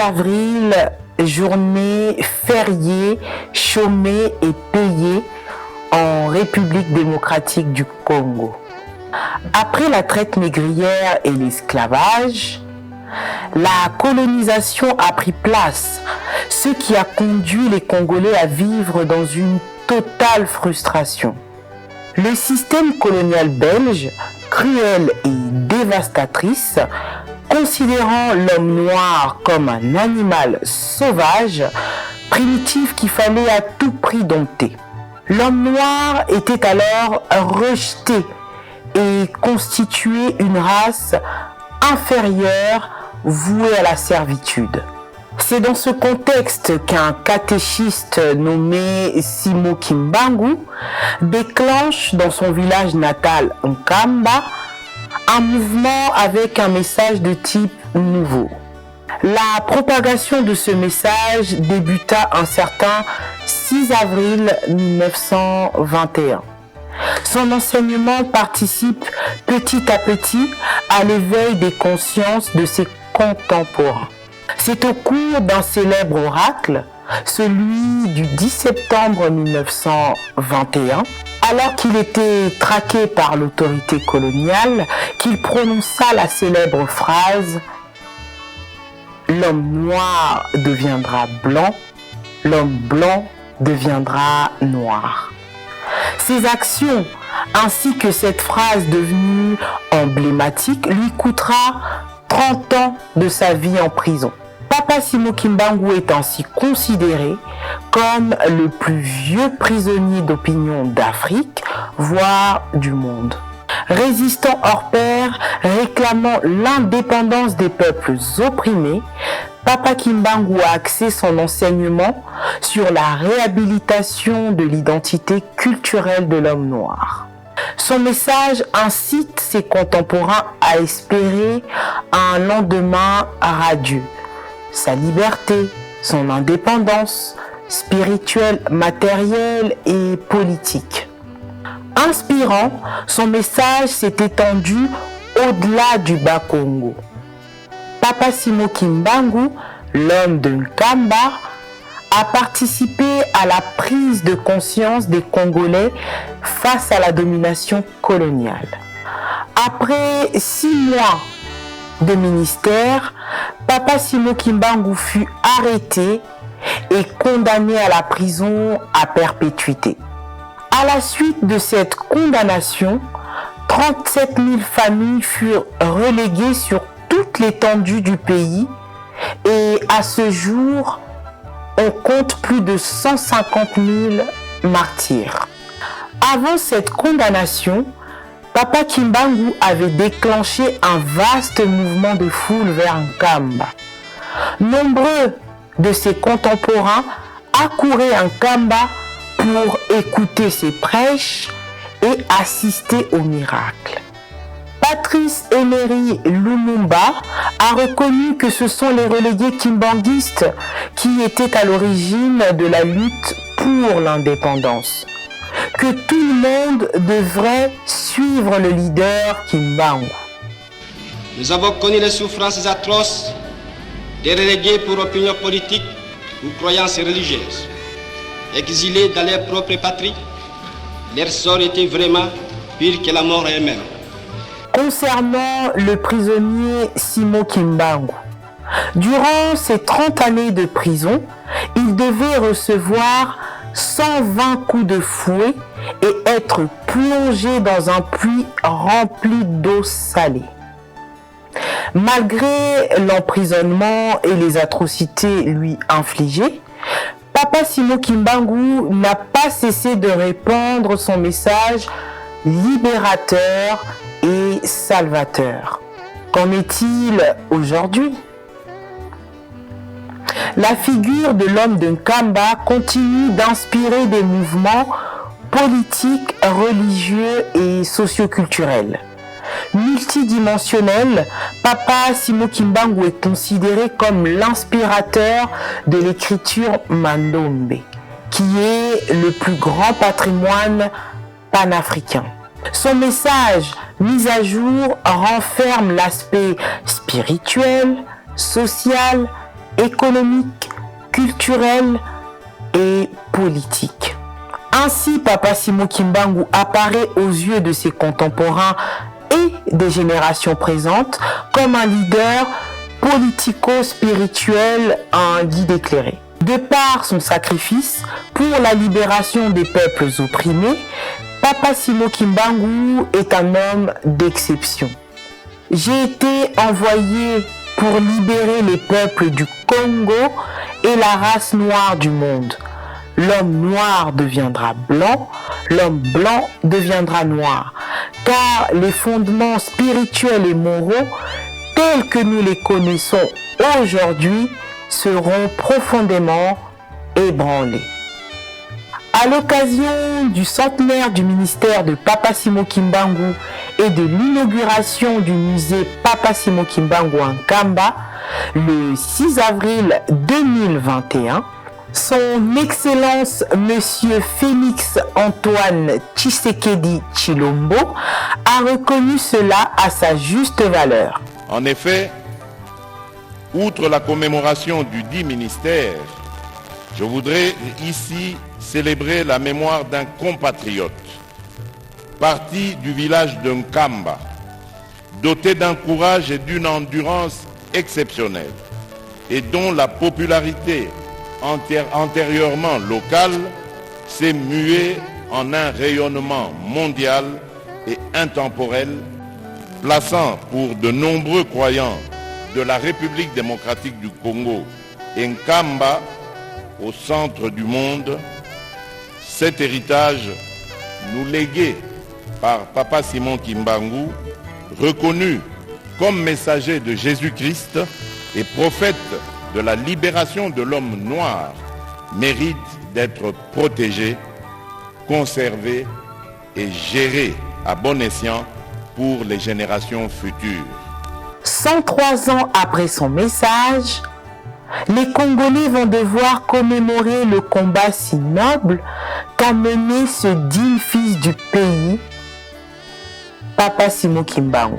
avril, journée fériée, chômée et payée en République démocratique du Congo. Après la traite négrière et l'esclavage, la colonisation a pris place, ce qui a conduit les Congolais à vivre dans une totale frustration. Le système colonial belge, cruel et dévastatrice, considérant l'homme noir comme un animal sauvage, primitif qu'il fallait à tout prix dompter. L'homme noir était alors rejeté et constituait une race inférieure vouée à la servitude. C'est dans ce contexte qu'un catéchiste nommé Simo Kimbangu déclenche dans son village natal Nkamba un mouvement avec un message de type nouveau. La propagation de ce message débuta un certain 6 avril 1921. Son enseignement participe petit à petit à l'éveil des consciences de ses contemporains. C'est au cours d'un célèbre oracle, celui du 10 septembre 1921, alors qu'il était traqué par l'autorité coloniale, qu'il prononça la célèbre phrase « L'homme noir deviendra blanc, l'homme blanc deviendra noir ». Ses actions, ainsi que cette phrase devenue emblématique, lui coûtera 30 ans de sa vie en prison. Papa Simo Kimbangu est ainsi considéré comme le plus vieux prisonnier d'opinion d'Afrique, voire du monde. Résistant hors pair, réclamant l'indépendance des peuples opprimés, Papa Kimbangu a axé son enseignement sur la réhabilitation de l'identité culturelle de l'homme noir. Son message incite ses contemporains à espérer un lendemain radieux. Sa liberté, son indépendance spirituelle, matérielle et politique. Inspirant, son message s'est étendu au-delà du Bas-Congo. Papa Simo Kimbangu, l'homme de Nkamba, a participé à la prise de conscience des Congolais face à la domination coloniale. Après 6 mois de ministère, Papa Simo Kimbangu fut arrêté et condamné à la prison à perpétuité. À la suite de cette condamnation, 37 000 familles furent reléguées sur toute l'étendue du pays et à ce jour, on compte plus de 150 000 martyrs. Avant cette condamnation, Papa Kimbangu avait déclenché un vaste mouvement de foule vers Nkamba. Nombreux de ses contemporains accouraient à Nkamba pour écouter ses prêches et assister au miracle. Patrice Emery Lumumba a reconnu que ce sont les relégués kimbanguistes qui étaient à l'origine de la lutte pour l'indépendance. Que tout le monde devrait suivre le leader Kimbangu. Nous avons connu les souffrances atroces des relégués pour opinion politique ou croyances religieuses. Exilés dans leur propre patrie, leur sort était vraiment pire que la mort elle-même. Concernant le prisonnier Simo Kimbangu, durant ses 30 années de prison, il devait recevoir 120 coups de fouet et être plongé dans un puits rempli d'eau salée. Malgré l'emprisonnement et les atrocités lui infligées, Papa Simo Kimbangu n'a pas cessé de répandre son message libérateur et salvateur. Qu'en est-il aujourd'hui? La figure de l'homme de Nkamba continue d'inspirer des mouvements politiques, religieux et socioculturels. Multidimensionnel, Papa Simo Kimbangu est considéré comme l'inspirateur de l'écriture Mandombe, qui est le plus grand patrimoine panafricain. Son message mis à jour renferme l'aspect spirituel, social économique, culturelle et politique. Ainsi, Papa Simon Kimbangu apparaît aux yeux de ses contemporains et des générations présentes comme un leader politico-spirituel, un guide éclairé. De par son sacrifice pour la libération des peuples opprimés, Papa Simon Kimbangu est un homme d'exception. J'ai été envoyé pour libérer les peuples du Congo et la race noire du monde. L'homme noir deviendra blanc, l'homme blanc deviendra noir, car les fondements spirituels et moraux tels que nous les connaissons aujourd'hui seront profondément ébranlés. À l'occasion du centenaire du ministère de Papa Simon Kimbangu et de l'inauguration du musée Papa Simon Kimbangu en Kamba, le 6 avril 2021, Son Excellence Monsieur Félix Antoine Tshisekedi Tshilombo a reconnu cela à sa juste valeur. En effet, outre la commémoration du dit ministère, je voudrais ici célébrer la mémoire d'un compatriote, parti du village de Nkamba, doté d'un courage et d'une endurance exceptionnelle, et dont la popularité antérieurement locale s'est muée en un rayonnement mondial et intemporel, plaçant pour de nombreux croyants de la République démocratique du Congo et Nkamba au centre du monde, cet héritage nous légué par Papa Simon Kimbangu, reconnu comme messager de Jésus-Christ et prophète de la libération de l'homme noir, mérite d'être protégé, conservé et géré à bon escient pour les générations futures. 103 ans après son message, les Congolais vont devoir commémorer le combat si noble qu'a mené ce digne fils du pays, Papa Simon Kimbangu.